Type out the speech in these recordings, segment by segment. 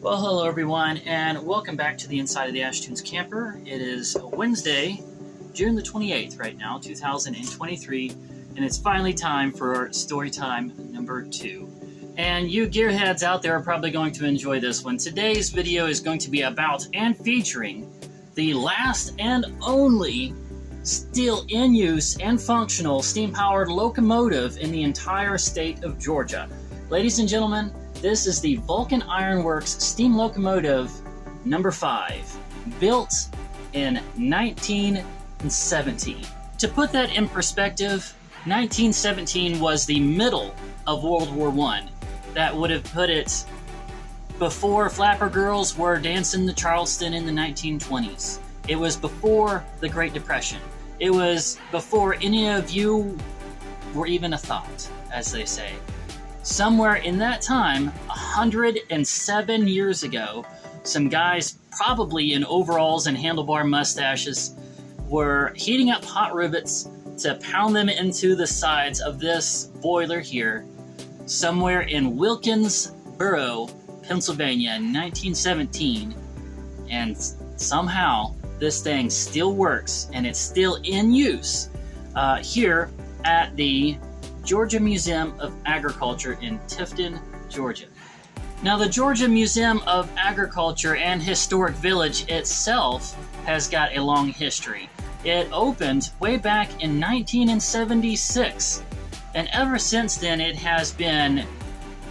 Well, hello everyone, and welcome back to the inside of the Ashtoons camper. It is Wednesday, June the 28th right now, 2023, and it's finally time for Storytime number 2. And you gearheads out there are probably going to enjoy this one. Today's video is going to be about and featuring the last and only still in use and functional steam-powered locomotive in the entire state of Georgia. Ladies and gentlemen, this is the Vulcan Ironworks steam locomotive number 5, built in 1917. To put that in perspective, 1917 was the middle of World War I. That would have put it before flapper girls were dancing the Charleston in the 1920s. It was before the Great Depression. It was before any of you were even a thought, as they say. Somewhere in that time, 107 years ago, some guys, probably in overalls and handlebar mustaches, were heating up hot rivets to pound them into the sides of this boiler here, somewhere in Wilkinsboro, Pennsylvania, in 1917. And somehow, this thing still works, and it's still in use here at the Georgia Museum of Agriculture in Tifton, Georgia. Now, the Georgia Museum of Agriculture and Historic Village itself has got a long history. It opened way back in 1976, and ever since then it has been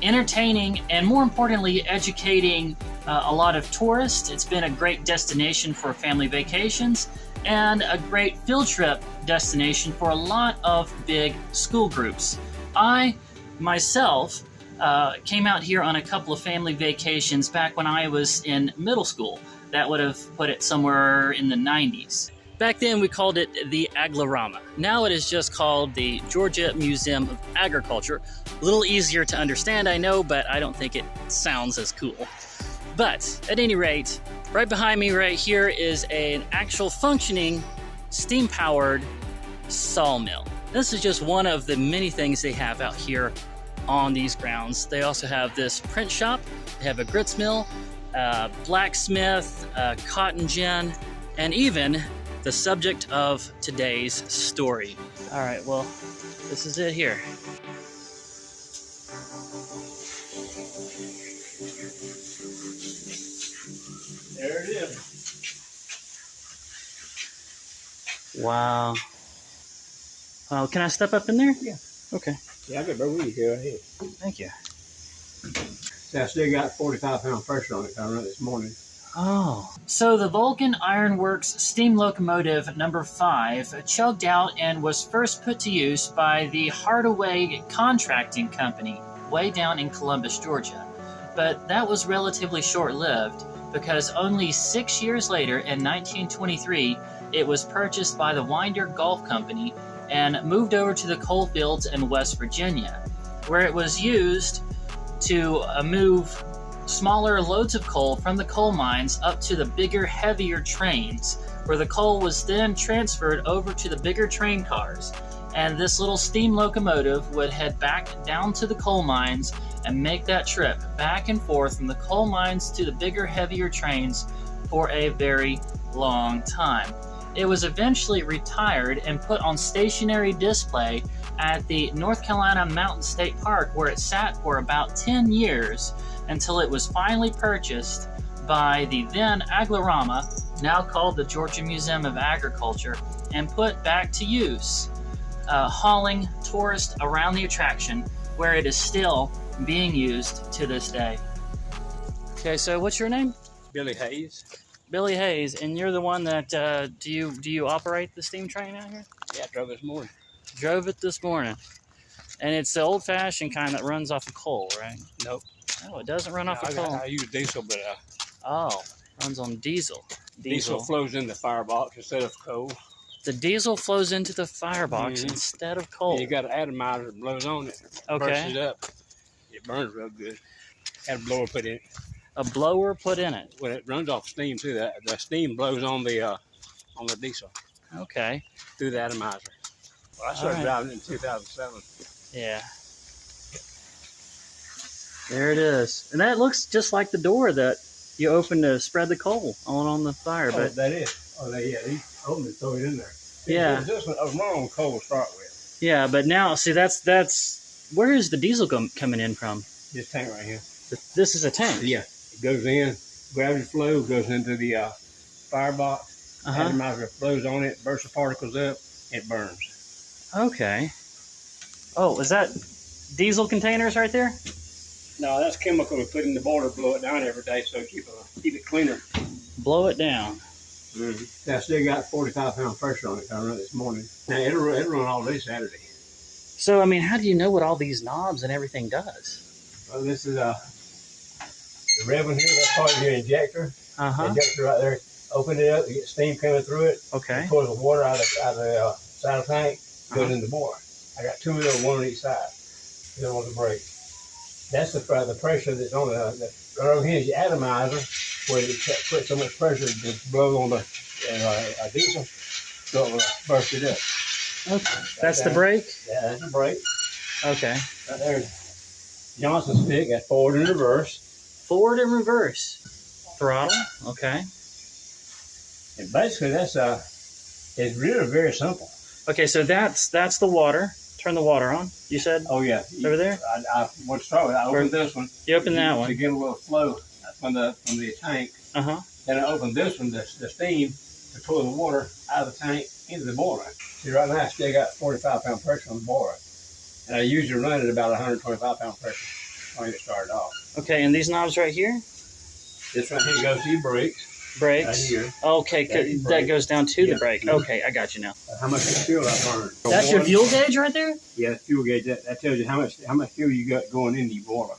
entertaining and, more importantly, educating a lot of tourists. It's been a great destination for family vacations and a great field trip destination for a lot of big school groups. I, myself, came out here on a couple of family vacations back when I was in middle school. That would have put it somewhere in the 90s. Back then we called it the Aglarama. Now it is just called the Georgia Museum of Agriculture. A little easier to understand, I know, but I don't think it sounds as cool. But at any rate, right behind me right here is an actual functioning steam-powered sawmill. This is just one of the many things they have out here on these grounds. They also have this print shop, they have a grits mill, blacksmith, cotton gin, and even the subject of today's story. All right, well, this is it here. There it is. Wow. Can I step up in there? Yeah. Okay. Yeah, I got better with you here. Right here. Thank you. See, I still got 45-pound pressure on it. I run it this morning. Oh. So the Vulcan Ironworks steam locomotive number 5 chugged out and was first put to use by the Hardaway Contracting Company way down in Columbus, Georgia. But that was relatively short-lived, because only 6 years later, in 1923, it was purchased by the Winder Golf Company and moved over to the coal fields in West Virginia, where it was used to move smaller loads of coal from the coal mines up to the bigger, heavier trains, where the coal was then transferred over to the bigger train cars. And this little steam locomotive would head back down to the coal mines and make that trip back and forth from the coal mines to the bigger, heavier trains for a very long time. It was eventually retired and put on stationary display at the North Carolina Mountain State Park, where it sat for about 10 years until it was finally purchased by the then Aglarama, now called the Georgia Museum of Agriculture, and put back to use, hauling tourists around the attraction, where it is still being used to this day. Okay, so what's your name? Billy Hayes. Billy Hayes, and you're the one that do you operate the steam train out here? Yeah, I drove this morning. Drove it this morning, and it's the old-fashioned kind that runs off of coal, right? Nope. Oh, it doesn't run off of coal. I use diesel, but Runs on diesel. Diesel flows in the firebox instead of coal. The diesel flows into the firebox instead of coal. And you got an atomizer that blows on it. Okay. Bursts it up. It burns real good. Had a blower put in it. A blower put in it. Well, it runs off steam too. The steam blows on the diesel. Okay. Through the atomizer. Well, I started driving in 2007. Yeah. There it is. And that looks just like the door that you opened to spread the coal on the fire. Oh, but that is. Oh, yeah. He opened it, throw it in there. Yeah. This one was wrong coal to start with. Yeah, but now, see, that's where is the diesel coming in from? This tank right here. This is a tank. Yeah. It goes in, gravity flow goes into the firebox. Atomizer flows on it, bursts the particles up, it burns. Okay. Oh, is that diesel containers right there? No, that's chemical we put in the boiler, blow it down every day, so keep it cleaner. Blow it down. Mm-hmm. I still got 45-pound pressure on it. I run it this morning. Now it'll run all day Saturday. So I mean, how do you know what all these knobs and everything does? Well, this is the revenue. That's part of your injector. The injector right there. Open it up, you get steam coming through it. Okay. It pulls the water out of the saddle tank, goes in the boiler. I got two of them, one on each side. You don't want to break. That's the pressure that's on the over here is your atomizer, where you put so much pressure to blow on the diesel, so it will burst it up. Okay. That's the brake? Yeah, that's the brake. Okay. Right there, Johnson stick, that's forward and reverse. Forward and reverse. Throttle. Okay. And basically, that's it's really very simple. Okay, so that's the water. Turn the water on, you said? Oh, yeah. Over there? I want to start with, I opened this one. You opened that one. To get a little flow from the tank. Then I opened this one, the steam, to pull the water out of the tank into the boiler. See, right now I still got 45-pound pressure on the boiler. And I usually run it about 125-pound pressure when I get started off. Okay, and these knobs right here? This right here goes to your brakes. Brakes. Right here. Okay, that goes down to the brake. Okay, I got you now. How much fuel I burned. That's your fuel gauge right there? Yeah, fuel gauge. That tells you how much fuel you got going into your boiler.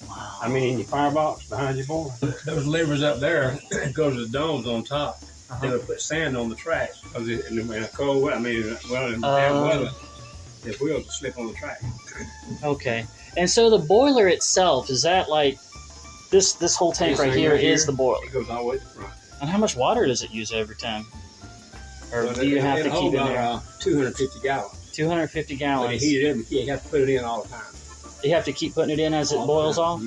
Wow. I mean, in your firebox behind your boiler. Those levers up there go to the domes on top. They'll put sand on the tracks because in a cold weather, in bad weather, the wheels will slip on the track. Okay, and so the boiler itself, is that like this whole tank right here is the boiler? It goes all the way to the front. And how much water does it use every time? Or do you have to keep it in there? 250 gallons. 250 But gallons. you heat it up, you have to put it in all the time. You have to keep putting it in as it boils off?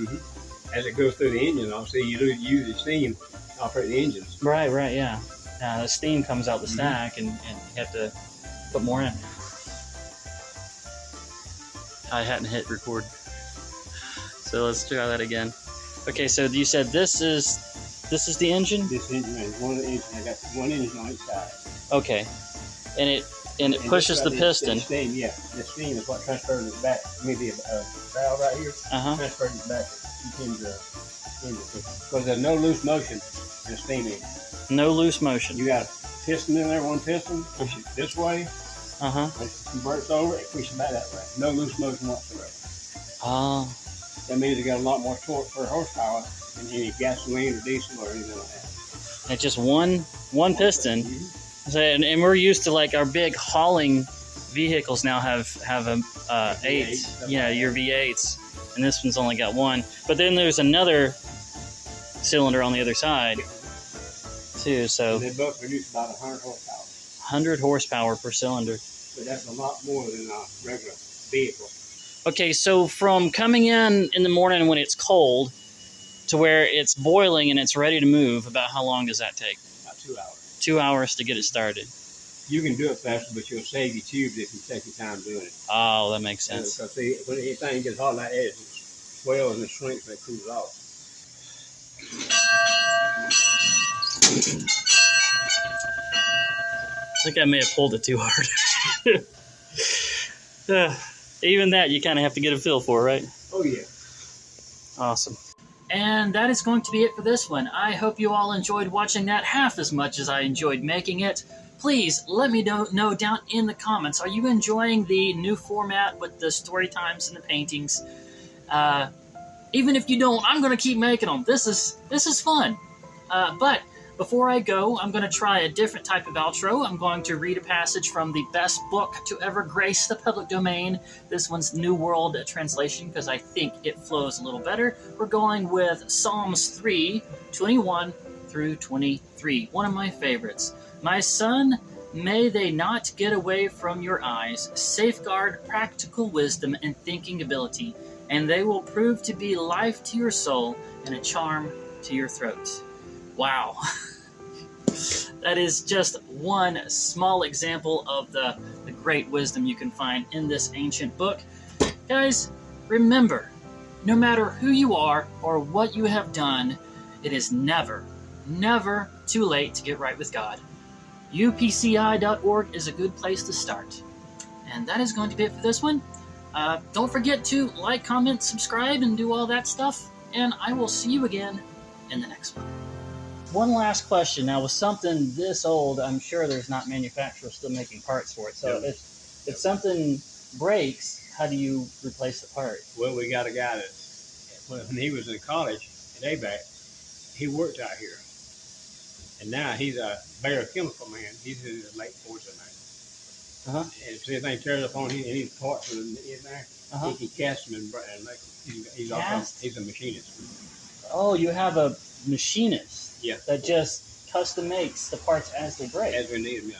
As it goes through the engine, obviously, you use the steam to operate the engines. Right, yeah. The steam comes out the stack, and you have to put more in. I hadn't hit record. So let's try that again. Okay, so you said this is the engine? This engine is one of the engines. I got one engine on each side. Okay, and it pushes the piston. The steam, yeah. The steam is what transfers it back. Maybe a valve right here. Transfers it back. Because there's no loose motion in a steam engine. No loose motion. You got a piston in there, one piston. Push it this way. When it converts over, it pushes back that way. No loose motion whatsoever. That means you got a lot more torque per horsepower than any gasoline or diesel or anything like that. It's just one piston. So, and we're used to, like, our big hauling vehicles now have a 8. Yeah, your V8s, and this one's only got one. But then there's another cylinder on the other side too. So they both produce about 100 horsepower. 100 horsepower per cylinder. But that's a lot more than a regular vehicle. Okay, so from coming in the morning when it's cold to where it's boiling and it's ready to move, about how long does that take? About 2 hours. 2 hours to get it started. You can do it faster, but you'll save your tubes if you take your time doing it. Oh, that makes sense. Because see, when anything gets hot like that, it swells and it shrinks and it cools off. I think I may have pulled it too hard. Even that you kind of have to get a feel for, right? Oh, yeah. Awesome. And that is going to be it for this one. I hope you all enjoyed watching that half as much as I enjoyed making it. Please let me know down in the comments. Are you enjoying the new format with the story times and the paintings? Even if you don't, I'm going to keep making them. This is fun. But before I go, I'm going to try a different type of outro. I'm going to read a passage from the best book to ever grace the public domain. This one's New World Translation because I think it flows a little better. We're going with Psalms 3, 21 through 23, one of my favorites. My son, may they not get away from your eyes. Safeguard practical wisdom and thinking ability. and they will prove to be life to your soul and a charm to your throat. Wow. That is just one small example of the great wisdom you can find in this ancient book. Guys, remember, no matter who you are or what you have done, it is never, never too late to get right with God. upci.org is a good place to start. And that is going to be it for this one. Don't forget to like, comment, subscribe, and do all that stuff. And I will see you again in the next one. One last question. Now, with something this old, I'm sure there's not manufacturers still making parts for it. So if something breaks, how do you replace the part? Well, we got a guy that, when he was in college at ABAC, he worked out here. And now he's a biochemical man. He's in the late 40s now. And if anything tears up on him, any parts in there, he can cast them and make them. He's a machinist. Oh, you have a machinist that just custom makes the parts as they break. As we need them, yeah.